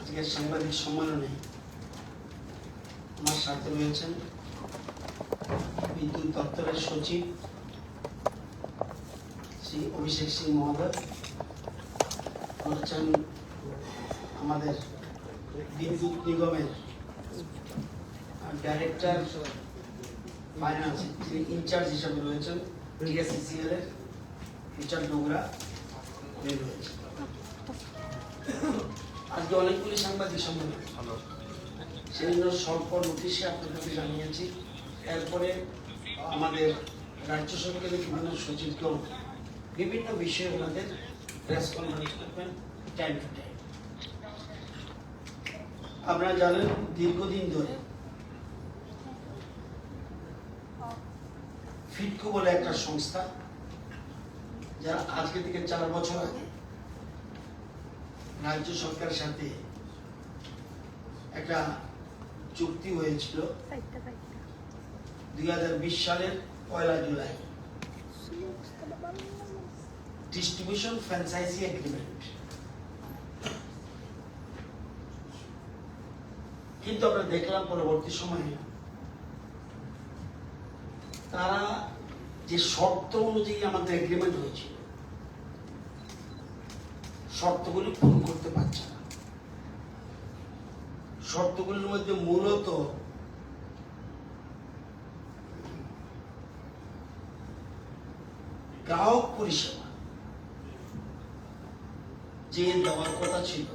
আজকের সাংবাদিক সম্মেলনে আমার সাথে রয়েছেন বিদ্যুৎ দপ্তরের সচিব শ্রী অভিষেক সিং মহোদয়, রয়েছেন আমাদের বিদ্যুৎ নিগমের ডাইরেক্টর ফাইন্যান্স, যিনি ইনচার্জ হিসাবে রয়েছেন ডিএসসিসিএল এর রিচার্ড ডোগরা রয়েছে। আজকে অনেকগুলি সাংবাদিক সম্মেলন, সেই জন্য স্বল্প নোটিশে আপনাদেরকে জানিয়েছি। এরপরে আমাদের রাজ্য সরকারের বিভিন্ন সচিবকেও বিভিন্ন বিষয়ে ওনাদের প্রেস কনফারেন্স করবেন টাইম টু টাইম। আপনারা জানেন দীর্ঘদিন ধরে ফিটকো বলে একটা সংস্থা, যারা আজকে থেকে 4 বছর আগে রাজ্য সরকারের সাথে একটা চুক্তি হয়েছিল 2020 সালের 1 জুলাই, ডিস্ট্রিবিউশন ফ্র্যাঞ্চাইজি এগ্রিমেন্ট। কিন্তু আমরা দেখলাম পরবর্তী সময়ে তারা যে শর্ত অনুযায়ী আমাদের এগ্রিমেন্ট হয়েছিল, শর্তগুলি পূরণ করতে পারছে না। শর্তগুলির মধ্যে মূলত গ্রাহক পরিষেবা যে দেওয়ার কথা ছিল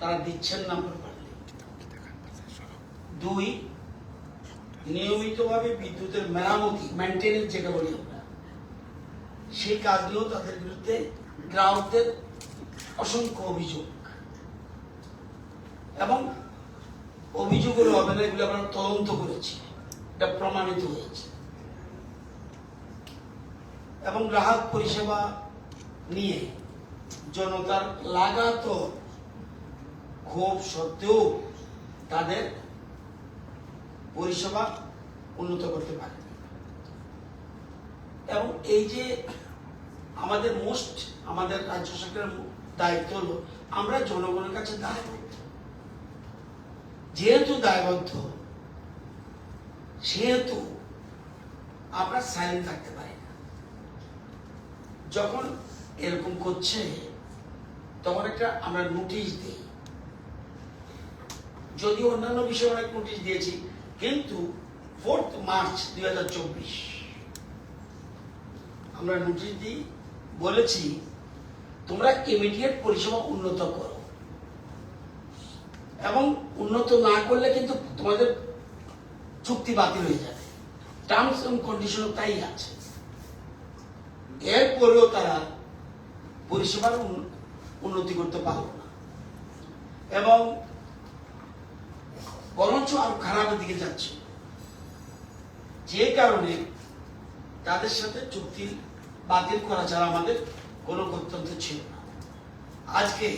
তারা দিচ্ছেন না প্রপারলি। 2, নিয়মিতভাবে বিদ্যুতের মেরামতি, মেইনটেনেন্স যেটা বলি আমরা, সেই কাজগুলো তাদের বিরুদ্ধে গ্রাহকদের অসংখ্য অভিযোগ, এবং অভিযোগগুলো হবে না, এগুলো আমরা তদন্ত করেছি, এটা প্রমাণিত হয়েছে। এবং গ্রাহক পরিষেবা নিয়ে জনতার লাগাতার ক্ষোভ সত্ত্বেও তাদের পরিষেবা উন্নত করতে পারে। এবং এই যে আমাদের রাজ্য সরকারের দায়িত্ব হলো আমরা জনগণের কাছে দায়বদ্ধ। যেহেতু দায়বদ্ধ, সেহেতু আমরা সাইলেন্ট থাকতে পারি না। যখন এরকম করছে তখন একটা আমরা নোটিশ দিই, যদি অন্যান্য বিষয়ে অনেক নোটিশ দিয়েছি, কিন্তু 4 মার্চ 2024 আমরা নোটিশ দিই, বলেছি তোমরা ইমিডিয়েট পরিষেবা উন্নত করো, এবং উন্নত না করলে কিন্তু তোমাদের চুক্তি বাতিল হয়ে যাবে। টার্মস এন্ড কন্ডিশনও তাই আছে। এরপরেও তারা পরিষেবার উন্নতি করতে পারল না, এবং বরঞ্চ আরো খারাপের দিকে যাচ্ছে, যে কারণে তাদের সাথে চুক্তি বাতিল করা ছাড়া আমাদের কোনো গত্যন্তর ছিল না। আজকে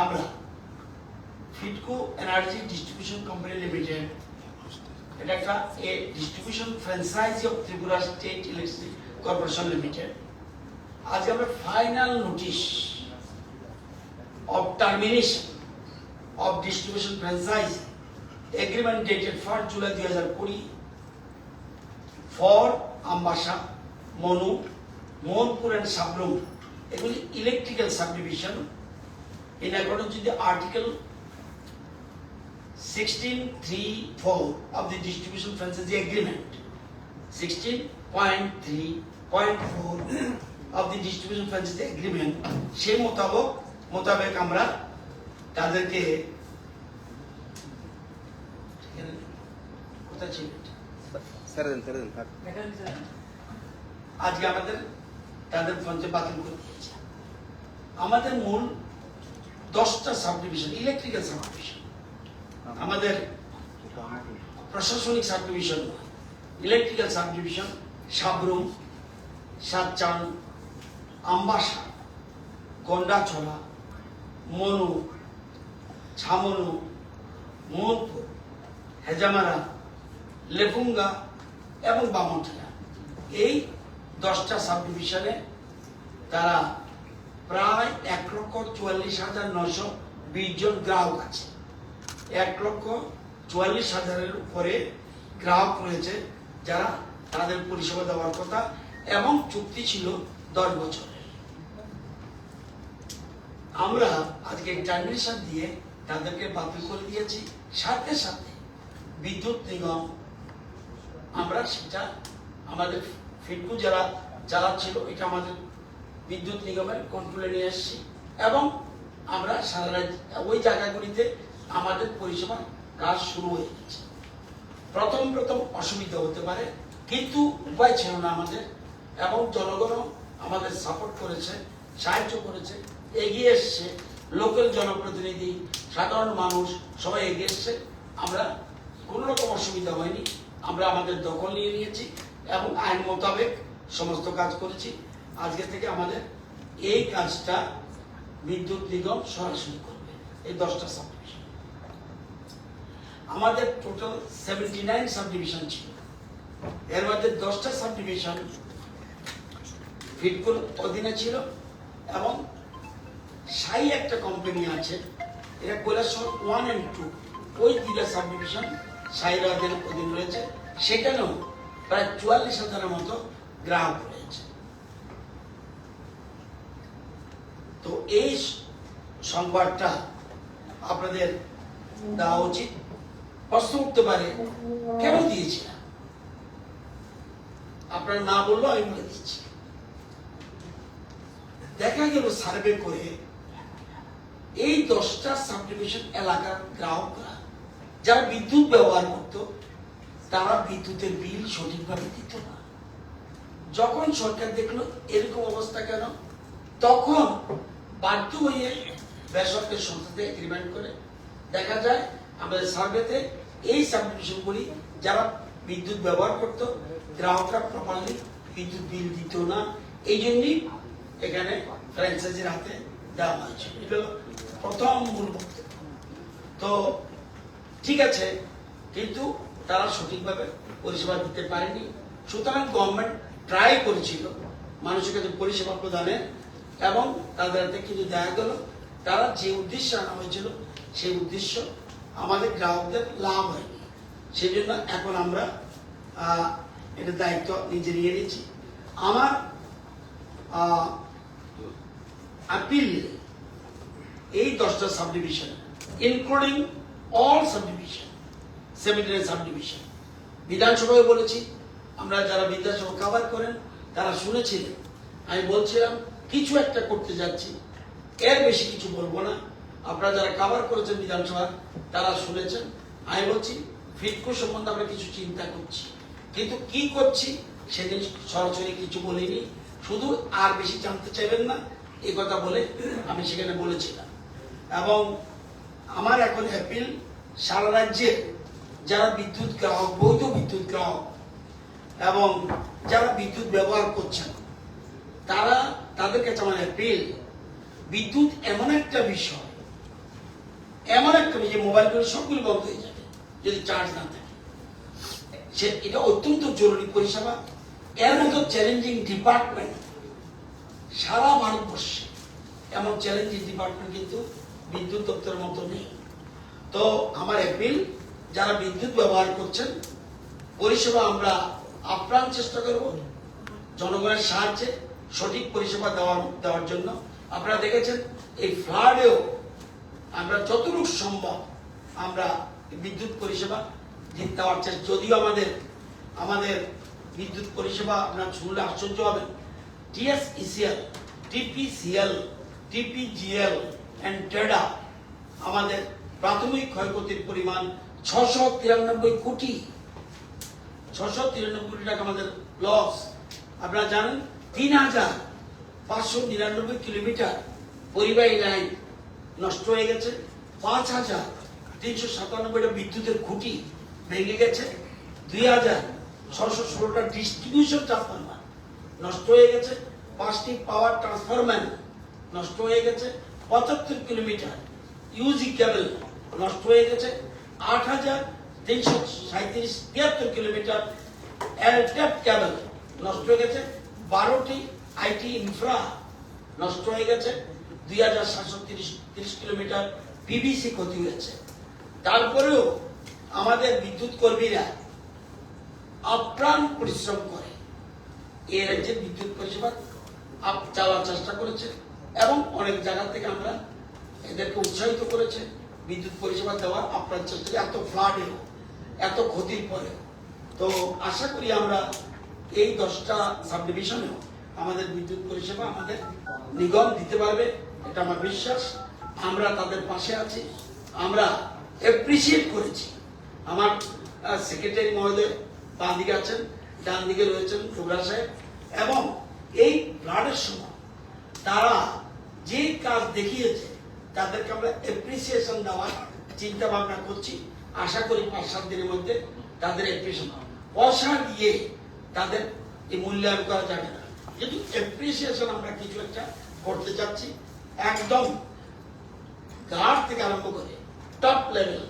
আমরা ফিটকো এনার্জি ডিস্ট্রিবিউশন কোম্পানি লিমিটেড, এটা একটা distribution franchisee of Tripura state electricity corporation limited, আজকে আমরা final notice of termination of distribution franchisee agreement dated 1 July 2020 for Ambassa, Manu, Mohanpur and Sabroom, এগুলি electrical subdivision in accordance with the article 16.3.4 of the distribution franchisee agreement, 16.3.4 of the distribution franchisee agreement, সেই মোতাবেক আমরা তাদেরকে আজকে আমাদের তাদের ফ্রন্টে বাতিল করে দিয়েছে। আমাদের মূল 10টা সাবডিভিশন, ইলেকট্রিক্যাল সাবডিভিশন, আমাদের প্রশাসনিক সাবডিভিশন নয়, ইলেকট্রিক্যাল সাবডিভিশন সাবরুম, সাতচান, আমবাসা, গন্ডাছড়া, মনু, ছামনু, মোহনপুর, হেজামারা, লেফুঙ্গা এবং বামনঠালা, এই 10টা সাবডিভিশনে তারা প্রায় 1,44,900 20 জন গ্রাহক আছে। 1,44,000-এর উপরে গ্রাহক রয়েছে যারা তাদের পরিষেবা দেওয়ার কথা, এবং চুক্তি ছিল 10 বছরের। আমরা আজকে টার্মিনেশন দিয়ে তাদেরকে বাতিল করে দিয়েছি। সাথে সাথে বিদ্যুৎ নিগম আমরা সেটা আমাদের ফিডকো যারা চালাচ্ছিল এটা আমাদের বিদ্যুৎ নিগমের কন্ট্রোলে নিয়ে এসেছি, এবং আমরা সারা রাজ্য ওই জায়গাগুলিতে আমাদের পরিষেবা কাজ শুরু হয়ে গেছে। প্রথম অসুবিধা হতে পারে, কিন্তু উপায় ছিল না আমাদের, এবং জনগণও আমাদের সাপোর্ট করেছে, সাহায্য করেছে, এগিয়ে এসছে। লোকাল জনপ্রতিনিধি, সাধারণ মানুষ সবাই এগিয়ে এসছে। আমরা কোনো রকম অসুবিধা হয়নি, আমরা আমাদের দখল নিয়ে নিয়েছি এবং আইন মোতাবেক সমস্ত কাজ করেছি। আজকে থেকে আমাদের এই কাজটা বিদ্যুৎ নিগম সরাসরি করবে। এই 10টা সাবডিভিশন, আমাদের টোটাল 79 সাবডিভিশন ছিল। এর মধ্যে 10টা সাবডিভিশন ফিডকোর অধীনে ছিল, এবং সাই একটা কোম্পানি আছে, এটা কৈলাসহর 1 and 2, ওই 2টা সাবডিভিশন সাইরাদের অধীন রয়েছে। সেখানেও প্রায় 44,000-এর মতো গ্রাহক রয়েছে। তো এই সংবাদটা আপনাদের দেওয়া উচিত। প্রশ্ন উঠতে পারে কেন দিয়েছি না, আপনারা না বললেও আমি বলে দিচ্ছি। দেখা গেল সার্ভে করে এই 10টা সাবডিভিশন এলাকার গ্রাহকরা যারা বিদ্যুৎ ব্যবহার করত, তারা বিদ্যুতের বিল সঠিকভাবে দিত না। যখন সরকার দেখলো এরকম অবস্থা কেন, তখন বাধ্য হয়ে বেসরকারি সংস্থাতে এগ্রিমেন্ট করে দেখা যায় আমাদের সার্ভেতে এই সাবডিভিশনগুলি যারা বিদ্যুৎ ব্যবহার করত, গ্রাহকরা প্রপারলি বিদ্যুৎ বিল দিত না। এই জন্যই এখানে ফ্র্যাঞ্চাইজির হাতে দেওয়া হয়েছে। এটা প্রথম মূল বক্তব্য। তো ঠিক আছে, কিন্তু তারা সঠিকভাবে পরিষেবা দিতে পারেনি। সুতরাং গভর্নমেন্ট ট্রাই করেছিল মানুষের কাছে পরিষেবা প্রদানের, এবং তাদের হাতে কিন্তু দেখা গেল তারা যে উদ্দেশ্যে আনা হয়েছিল সেই উদ্দেশ্য আমাদের গ্রাহকদের লাভ হয়নি। সেই জন্য এখন আমরা এটা দায়িত্ব নিজে নিয়ে নিয়েছি। আমার আপিল এই 10টা subdivision including all subdivision, 79 subdivision, বিধানসভায় বলেছি। আমরা যারা বিধানসভা কভার করেন তারা শুনেছিলেন, আমি বলছিলাম কিছু একটা করতে যাচ্ছি, এর বেশি কিছু বলবো না। আপনারা যারা কভার করেছেন বিধানসভা তারা শুনেছেন। আমি বলছি ফিডকো সম্বন্ধে আমরা কিছু চিন্তা করছি, কিন্তু কি করছি সেদিন সরাসরি কিছু বলিনি। শুধু আর বেশি জানতে চাইবেন না এই কথা বলে আমি সেখানে বলেছিলাম। এবং আমার এখন অ্যাপিল সারা রাজ্যের যারা বিদ্যুৎ গ্রাহক, বৈধ বিদ্যুৎ গ্রাহক এবং যারা বিদ্যুৎ ব্যবহার করছেন, তাদের কাছে আমার অ্যাপিল, বিদ্যুৎ এমন একটা বিষয় যে মোবাইলগুলো সবগুলো বন্ধ হয়ে যাবে যদি চার্জ না থাকে। এটা অত্যন্ত জরুরি পরিষেবা। এর মতো চ্যালেঞ্জিং ডিপার্টমেন্ট সারা ভারতবর্ষে, এমন চ্যালেঞ্জিং ডিপার্টমেন্ট কিন্তু বিদ্যুৎ দপ্তরের মতো নেই। তো আমার অ্যাপিল, যারা বিদ্যুৎ ব্যবহার করছেন, পরিষেবা আমরা আপ্রাণ চেষ্টা করব জনগণের সাহায্যে সঠিক পরিষেবা দেওয়ার জন্য। আপনারা দেখেছেন এই ফ্লাডেও আমরা যতটুকু সম্ভব আমরা বিদ্যুৎ পরিষেবা দেওয়ার চেষ্টা। যদিও আমাদের বিদ্যুৎ পরিষেবা আপনার শুনলে আশ্চর্য হবেন, TSECL, TPCL, TPGL and TEDA আমাদের প্রাথমিক ক্ষয়ক্ষতির পরিমাণ 693 কোটি। 693 কোটি টাকা আমাদের লস। আপনারা জানেন 3,599 কিলোমিটার পরিবাহী লাইন নষ্ট হয়ে গেছে, 5,397টা বিদ্যুতের খুঁটি ভেঙে গেছে, 2,616টা ডিস্ট্রিবিউশন ট্রান্সফরমার নষ্ট হয়ে গেছে, 5টি পাওয়ার ট্রান্সফরমার নষ্ট হয়ে গেছে, 75 কিলোমিটার ইউজি কেবল নষ্ট হয়ে গেছে, 8,373 কিলোমিটার এলটেপ কেবল নষ্ট হয়ে গেছে, 12টি আইটি ইনফ্রা নষ্ট হয়ে গেছে, 2,730 কিলোমিটার পিভিসি ক্ষতি হয়েছে। তারপরেও আমাদের বিদ্যুৎ কর্মীরা আপ্রাণ পরিশ্রম করে এই রাজ্যের বিদ্যুৎ পরিষেবা চালার চেষ্টা করেছে এবং অনেক জায়গা থেকে আমরা এদেরকে উৎসাহিত করেছে বিদ্যুৎ পরিষেবা দেওয়ার আপ্রাণ চেষ্টা। এত ফ্লাডেও এত ক্ষতির পরেও তো আশা করি আমরা এই 10টা সাবডিভিশনেও আমাদের বিদ্যুৎ পরিষেবা আমাদের নিগম দিতে পারবে, এটা আমার বিশ্বাস। আমরা তাদের পাশে আছি, আমরা অ্যাপ্রিসিয়েট করেছি। আমার সেক্রেটারি মহোদয় বাঁ দিকে আছেন, ডান দিকে রয়েছেন টুকরা সাহেব, এবং এই ফ্লাডের সময় তারা যে কাজ দেখিয়েছে তাদেরকে আমরা অ্যাপ্রিসিয়েশন দেওয়ার চিন্তা ভাবনা করছি। আশা করি 5-7 দিনের মধ্যে তাদের অ্যাপ্রিসিয়েশন, পয়সা দিয়ে তাদের এই মূল্যায়ন করা যাবে না, কিন্তু অ্যাপ্রিসিয়েশন আমরা কিছু একটা করতে চাচ্ছি। একদম গার্ড থেকে আরম্ভ করে টপ লেভেল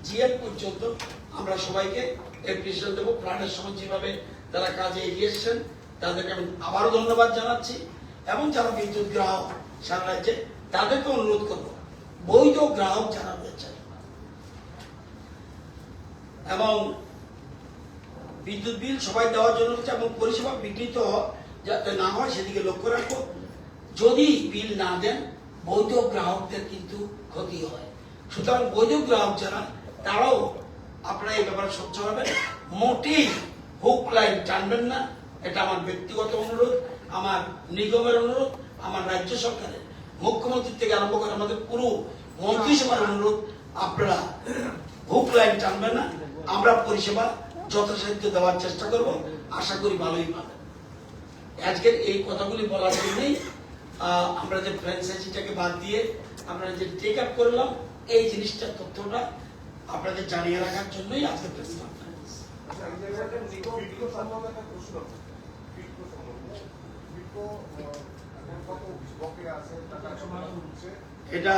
জিএম পর্যন্ত আমরা সবাইকে অ্যাপ্রিসিয়েশন দেবো। ফ্লাডের সময় যেভাবে তারা কাজে এগিয়ে এসেছেন তাদেরকে আমি আবারও ধন্যবাদ জানাচ্ছি। এবং যারা বিদ্যুৎ গ্রাহক সারা রাজ্যে তাদেরকে অনুরোধ করবো, বৈধ গ্রাহক যারা রয়েছে এবং বিদ্যুৎ বিল সবাই দেওয়ার জন্য হচ্ছে এবং পরিষেবা বিঘ্নিত যাতে না হয় সেদিকে লক্ষ্য রাখবো। যদি বিল না দেন বৈধ গ্রাহকদের কিন্তু ক্ষতি হয়। সুতরাং বৈধ গ্রাহক যারা তারাও আপনারা এই ব্যাপারে স্বচ্ছ হবেন, মোটেই হুক লাইন টানবেন না। এটা আমার ব্যক্তিগত অনুরোধ, আমার নিগমের অনুরোধ, আমার রাজ্য সরকারের মুখ্যমন্ত্রী থেকে আরম্ভ করে আমাদের পুরো মন্ত্রিসভার অনুরোধ, আপনারা হুক লাইন টানবেন না। আমরা পরিষেবা যথাসাধ্য দেওয়ার চেষ্টা করব, আশা করি ভালোই পাবেন। আজকের এই কথাগুলি বলার জন্যই আমরা যে ফ্র্যাঞ্চাইজিটাকে বাদ দিয়ে আমরা যে টেক আপ করলাম, এই জিনিসটার তথ্যটা আপনাদের জানিয়ে রাখার জন্যই আজকে প্রেস কনফারেন্স। এটা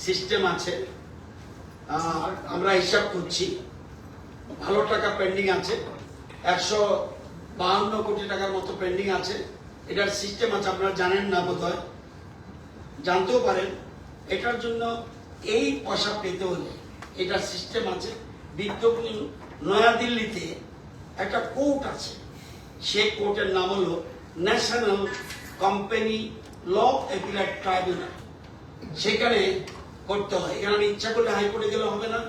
সিস্টেম আছে, আমরা হিসাব করছি, ভালো টাকা পেন্ডিং আছে, 152 কোটি টাকার মতো পেন্ডিং আছে। এটার সিস্টেম আছে, আপনারা জানেন না বোধহয়, জানতেও পারেন। এটার জন্য এই পয়সা পেতে হলে এটার সিস্টেম আছে। বিজ্ঞপ্তি নয়াদিল্লিতে একটা কোর্ট আছে, সেই কোর্টের নাম হলো national company law appellate tribunal. সেখানে করতে হয়। এখানে আমি ইচ্ছা করলে হাইকোর্টে গেলে হবে না,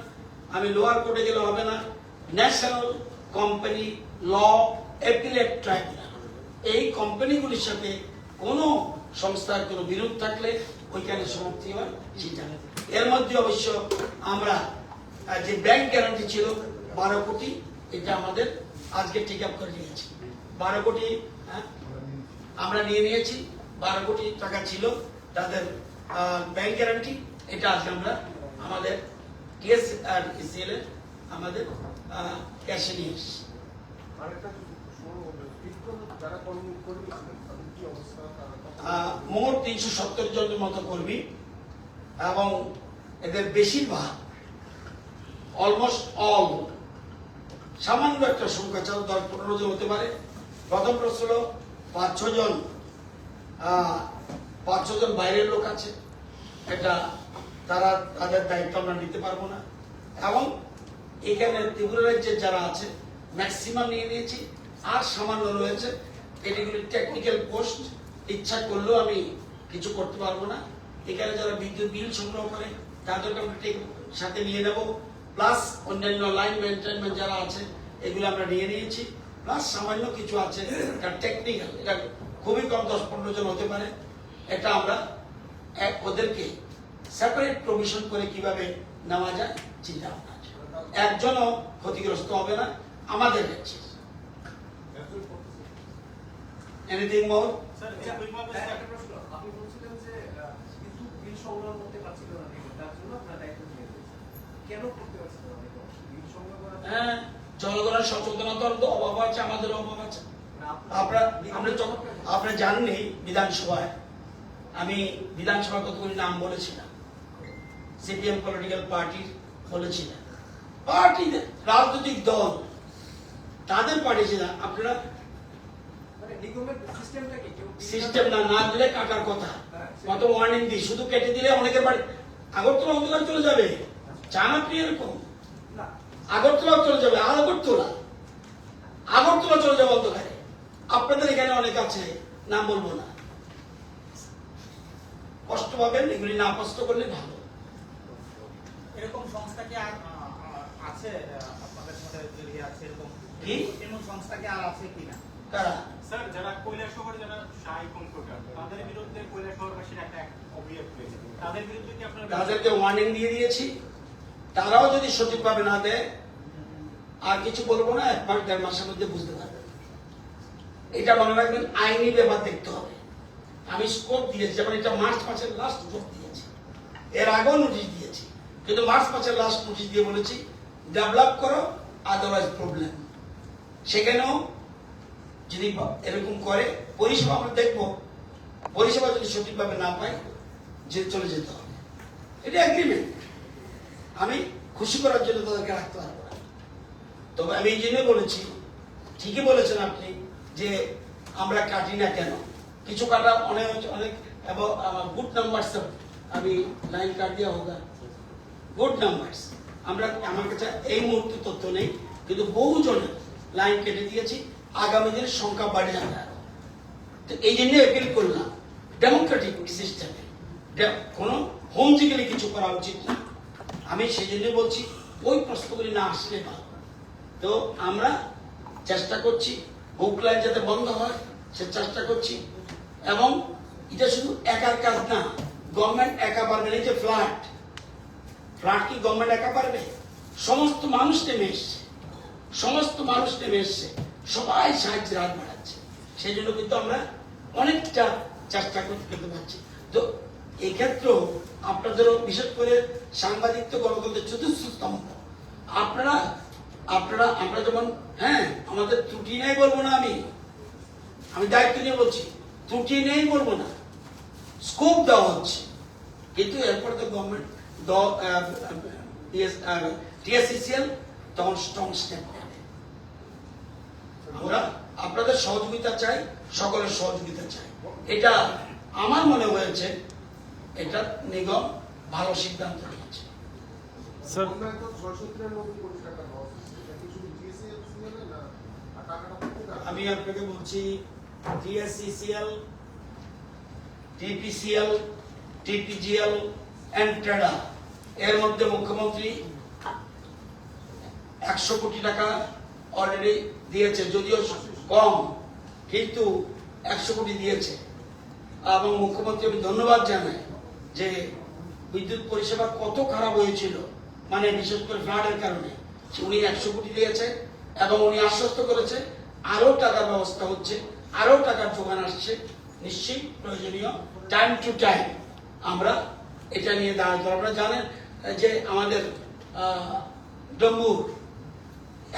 আমি লোয়ার কোর্টে গেলে হবে না। National company law appellate tribunal, এই কোম্পানিগুলির সাথে কোনো সংস্থার কোনো বিরোধ থাকলে ওইখানে সমাপ্তি হয় সেটা। এর মধ্যে অবশ্য আমরা যে ব্যাংক গ্যারান্টি ছিল 12 কোটি, এটা আমাদের আজকে টেক আপ করে নিয়েছি। 12 কোটি আমরা নিয়ে নিয়েছি। 12 কোটি টাকা ছিল তাদের ব্যাংক গ্যারান্টি, এটা আজকে আমরা আমাদের কেস আর ইসিএল এর আমাদের ক্যাশে নিয়ে এসেছি। মোট 370 জনের মতো কর্মী এবং এদের বেশিরভাগ অলমোস্ট অল, সামান্য একটা সংখ্যা ছাড়া 10-15 জন হতে পারে। প্রথম প্রশ্ন হলো 5-6 জন বাইরের লোক আছে, এটা তারা তাদের দায়িত্ব আমরা নিতে পারবো না। এবং এখানে ত্রিপুরা রাজ্যের যারা আছে ম্যাক্সিমাম নিয়ে নিয়েছি, আর সামান্য রয়েছে। এগুলি টেকনিক্যাল পোস্ট, ইচ্ছা করলেও আমি কিছু করতে পারবো না। এখানে যারা বিদ্যুৎ বিল সংগ্রহ করে তাদেরকে আমরা ঠিক সাথে নিয়ে নেব, প্লাস অন্যান্য লাইন মেনটেনমেন্ট যারা আছে এগুলো আমরা নিয়ে নিয়েছি, প্লাস সামান্য কিছু আছে এটা টেকনিক্যাল, এটা খুবই কম 10-15 জন হতে পারে। এটা আমরা ওদেরকে সেপারেট প্রভিশন করে কিভাবে নেওয়া যায় চিন্তা ভাবনা আছে। একজনও ক্ষতিগ্রস্ত হবে না আমাদের কাছে। এনিথিং মোর? আপনি বলছিলেন যে বিদ্যুৎ বিল সংগ্রহ করতে পারছিল না, তার জন্য আপনার দায়িত্ব নিয়ে নিয়েছেন। কেন করতে পারছিল না বিল সংগ্রহ করা? হ্যাঁ, জনগণের সচেতনতার তো অভাব আছে, আমাদের অভাব আছে। আপনি জানেননি বিধানসভায় আমি বিধানসভা কতগুলি নাম বলেছিলাম, সিপিএম পলিটিক্যাল পার্টির বলেছিলাম, পার্টি রাজনৈতিক দল তাদের পাঠিয়েছিলাম। আপনারা সিস্টেমটা কি সিস্টেম না দিলে কাটার কথা, কত ওয়ার্নিং দিই, শুধু কেটে দিলে অনেকের বাড়ি আগরতলা অন্ধকার চলে যাবে, চান আপনি এরকম? না আগরতলা চলে যাবে, আগরতলা চলে যাবে অন্ধকারে। আপনাদের এখানে অনেক আছে, নাম বলবো না, কষ্ট পাবেন, এগুলি না কষ্ট করলে ভালো। এরকম সংস্থা কি আর আছে আপনাদের সাথে জড়িয়ে আছে? এরকম কি? এমন সংস্থা কি আর আছে কিনা? কারা? স্যার, যারা কৈলাসহরে যারা শাহী কম্পিউটার তাদের বিরুদ্ধে কৈলাসহরবাসীর একটা অভিযোগ রয়েছে, তাদের বিরুদ্ধে কি আপনারা তাদেরকে ওয়ার্নিং দিয়ে দিয়েছি, তারাও যদি সঠিকভাবে না দেয় আর কিছু বলবো না, 1-1.5 মাসের মধ্যে বুঝতে পারবেন। এটা মনে রাখবেন, আইনি ব্যাপার দেখতে হবে। আমি স্কোপ দিয়েছি, যেমন এটা মার্চ মাসের লাস্ট স্কোপ দিয়েছি, এর আগেও নোটিশ দিয়েছি, কিন্তু মার্চ মাসের লাস্ট নোটিশ দিয়ে বলেছি ডেভেলপ করো, আদারওয়াইজ প্রবলেম। সেখানেও যদি এরকম করে, পরিষেবা আমরা দেখবো, পরিষেবা যদি সঠিকভাবে না পাই যে চলে যেতে হবে। এটা এগ্রিমেন্ট, আমি খুশি করার জন্য তাদেরকে রাখতে পারবো না। তবে আমি এই জন্য বলেছি, ঠিকই বলেছেন আপনি যে আমরা কাটি না কেন, কিছু কাটা অনেক এবং আমার গুড নাম্বারস, আমি লাইন কাট দিয়া হোক, গুড নাম্বারস আমরা, আমার কাছে এই মুহূর্তে তথ্য নেই, কিন্তু বহু জনের লাইন কেটে দিয়েছি, আগামী দিনের সংখ্যা বাড়ে যাবে আরো। তো এই জন্য অ্যাপিল করলাম, ডেমোক্রেটিক সিস্টেমে কোনো হোমজিক্যালি কিছু করা উচিত না। আমি সেই জন্য বলছি ওই প্রশ্নগুলি না আসলে ভালো। তো আমরা চেষ্টা করছি বুক লাইন যাতে বন্ধ হয়, সে চেষ্টা করছি। এবং এটা শুধু একার কাজ না, গভর্নমেন্ট একা পারবে না। যে ফ্ল্যাট কি গভর্নমেন্ট একা পারবে? সমস্ত মানুষ নেমে এসছে, সবাই সাহায্যের হাত বাড়াচ্ছে। সেই জন্য কিন্তু আমরা অনেকটা চেষ্টা করতে পারছি। তো এক্ষেত্রেও আপনাদেরও, বিশেষ করে সাংবাদিকত্ব গণতন্ত্রের চতুর্থ স্তম্ভ, আমরা যেমন, হ্যাঁ আমাদের ত্রুটি নেই বলবো না, আমি দায়িত্ব নিয়ে বলছি, ত্রুটি নেই বলবো না, স্কোপ দেওয়া হচ্ছে, কিন্তু এরপর তো গভর্নমেন্ট টিএসসিসিএল তখন স্ট্রং স্টেপ নেবে। আমরা আপনাদের সহযোগিতা চাই, সকলের সহযোগিতা চাই। এটা আমার মনে হয়েছে এটা নিগম ভালো সিদ্ধান্ত নিয়েছে। আমি আপনাকে বলছি, টিএসসিসিএল, টিপিসিএল, টিপিজিএল এন্ড ট্রেডা, এর মধ্যে মুখ্যমন্ত্রী 100 কোটি টাকা অলরেডি দিয়েছে, যদিও কম, কিন্তু 100 কোটি দিয়েছে। এবং মুখ্যমন্ত্রী আমি ধন্যবাদ জানাই যে বিদ্যুৎ পরিষেবা কত খারাপ হয়েছিল, মানে বিশেষ করে ফ্লাডের কারণে, উনি 100 কোটি দিয়েছে এবং উনি আশ্বস্ত করেছে আরো টাকার ব্যবস্থা হচ্ছে, আরো টাকার যোগান আসছে। নিশ্চয়ই প্রয়োজনীয় টাইম টু টাইম আমরা এটা নিয়ে দাঁড়াতে। আপনারা জানেন যে আমাদের ডম্বুর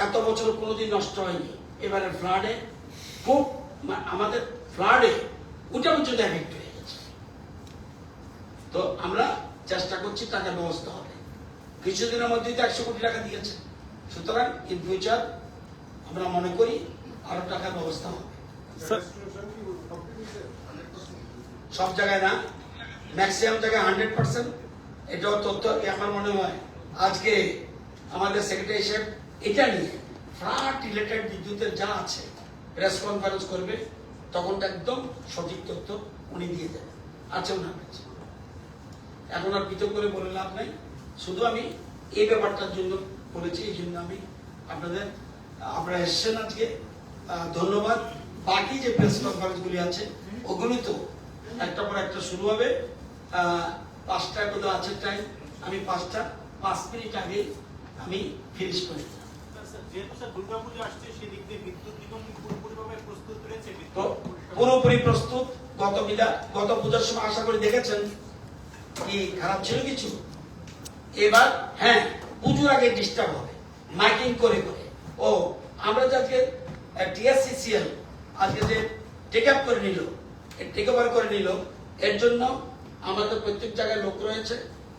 এত বছর কোনোদিন নষ্ট হয়নি, এবারে ফ্লাডে খুব, আমাদের ফ্লাডে ওটা পর্যন্ত এফেক্ট হয়ে গেছে। তো আমরা চেষ্টা করছি টাকার ব্যবস্থা হবে, কিছুদিনের মধ্যেই তো 100 কোটি টাকা দিয়েছে। সুতরাং ইন ফিউচার আমরা মনে করি আরো টাকার ব্যবস্থা হবে। সব জায়গায় না, ম্যাক্সিমাম জায়গায় 100%। এটাও তথ্য আমার মনে হয় আজকে আমাদের সেক্রেটারি সাহেব এটা নিয়ে ফ্লাড রিলেটেড বিদ্যুতের যা আছে প্রেস কনফারেন্স করবে, তখন একদম সঠিক তথ্য উনি দিয়ে দেবেন, আছে ওনার কাছে। এখন আর পৃথক করে বলে লাভ নাই, শুধু আমি এই ব্যাপারটার জন্য বলেছি, এই জন্য আমি আপনারা এসছেন আজকে, ধন্যবাদ। বাকি যে প্রেস কনফারেন্সগুলি আছে ওগুলি তো একটা পর একটা শুরু হবে। 5টায় বোধহয় আছে টাইম, আমি 5টা 5 মিনিট আগে আমি ফিনিশ করে দিলাম। যেহেতু স্যার দুর্গাপুজো আসছে, সেদিক দিয়ে বিদ্যুৎ নিগম কি পুরোপুরিভাবে প্রস্তুত রয়েছে? পুরোপুরি প্রস্তুত। গত পূজার সময় আশা করি দেখেছেন কি খারাপ ছিল কিছু। এবার হ্যাঁ, পুজোর আগে ডিস্টার্ব হবে, মাইকিং করে করে। ও আমরা যে আজকে টিএসসিসিএল আজকে যে টেক আপ করে নিল, টেক ওভার করে নিল, এর জন্য আমাদের প্রত্যেক জায়গায় লোক রয়েছে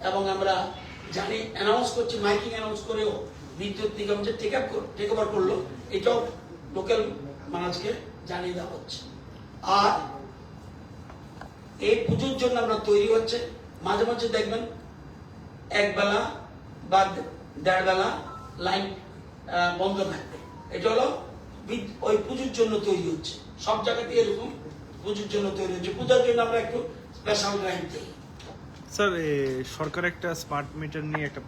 এবং আমরা জানি, অ্যানাউন্স করছি, মাইকিং অ্যানাউন্স করেও বিদ্যুৎ নিগম যে টেক ওভার করলো, এটাও লোকাল মানুষকে জানিয়ে দেওয়া হচ্ছে। আর এই পুজোর জন্য আমরা তৈরি হচ্ছে, মাঝে মাঝে দেখবেন এক বেলা বা দেড় বেলা লাইন বন্ধ থাকবে। এটা হলো ওই পুজোর জন্য তৈরি হচ্ছে, সব জায়গাতে এরকম পুজোর জন্য তৈরি হচ্ছে। পূজার জন্য আমরা একটু স্পেশাল লাইন দিই। স্যার সরকার একটা স্মার্ট মিটার নিয়ে একটা